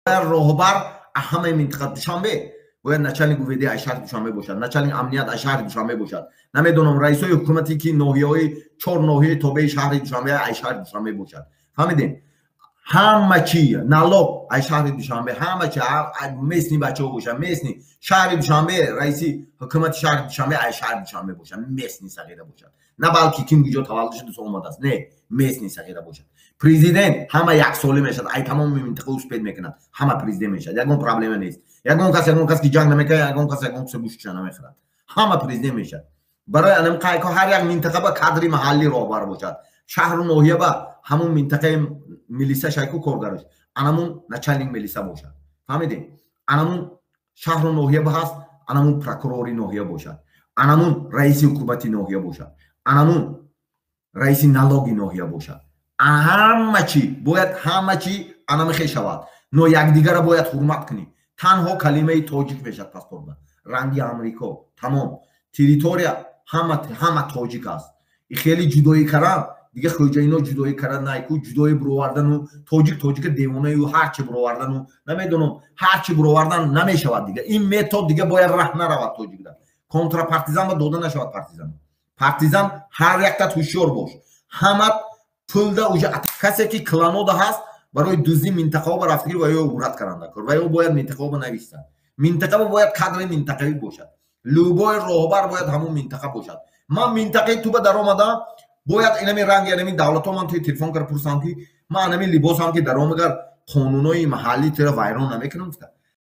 راهبر همه منطقه دوشنبه باید начальник УВД ای شهر دوشنبه باشد، начальник امنیت ای شهر دوشنبه باشد. نمیدونم رئیس های حکومتی که ناحیه‌های 4 ناحیه تابع شهر دوشنبه ای شهر دوشنبه باشد. فهمیدین؟ همه چی نالوگ ای شهر دوشنبه، همه چی میسنی بچه‌ها باشن، میسنی شهر دوشنبه، رئیسی حکومت شهر دوشنبه ای شهر دوشنبه باشن، میسنی صغیره باشد. نه بلکه کیم کجا تولد شده سو اومده است، نه میسنی صغیره باشد. پرزیدنت همه یک ساله میشد، ای تمام منطقه اسپید میکنند، همه پرزیدنت میشد، یگون پرابلم نیست. یگون کس که جنگ نمیکنه، یگون کس گوشت نمیخورد، همه پرزیدنت میشد. برای انم که هر یک منطقه با کادری محلی راهبر باشد، شهر و ناحیه با همون منطقه ملیسا شایکو کارگرش، انمون начальник ملیسا باشد. فهمیدین؟ انمون شهر و ناحیه با هست، انمون پروکوروری ناحیه باشد، انمون رئیس حکومتی ناحیه باشد، انمون رئیس نالوگی ناحیه باشد. همه چی باید همه چی انم خیلی شود. نو یکدیگر را باید حرمت کنی. تنها کلمه تاجیک میشد پاسپورت، رنگی آمریکا، تمام تریتوریا همه تاجیک است. خیلی جدایی کردن دیگه خوجاینا جدایی کردن نه کو جدایی برآوردن و تاجیک دیوانه و هر چی برآوردن و نمیدونم هر چی برآوردن نمیشود دیگه. این متد دیگه باید راه نرود تاجیک داد. کنتر پارتیزان با داده نشود پارتیزان هر یک تا هوشیار باش. همه پولدا اوجا کسی که کلانودا هست برای دوزی منطقه با رفتگی و یا عبورت کرنده کار و یا باید منطقه با نویسن. منطقه باید کادر منطقه‌ای باشد. لوبای راهبر باید همون منطقه باشد. ما منطقه تو به در آمدم باید اینمی رنگ اینمی دولت ها من توی تلفن کر پرسان که ما اینمی لباس هم که در آمگر قانونای محلی تر ویران نمیکنم.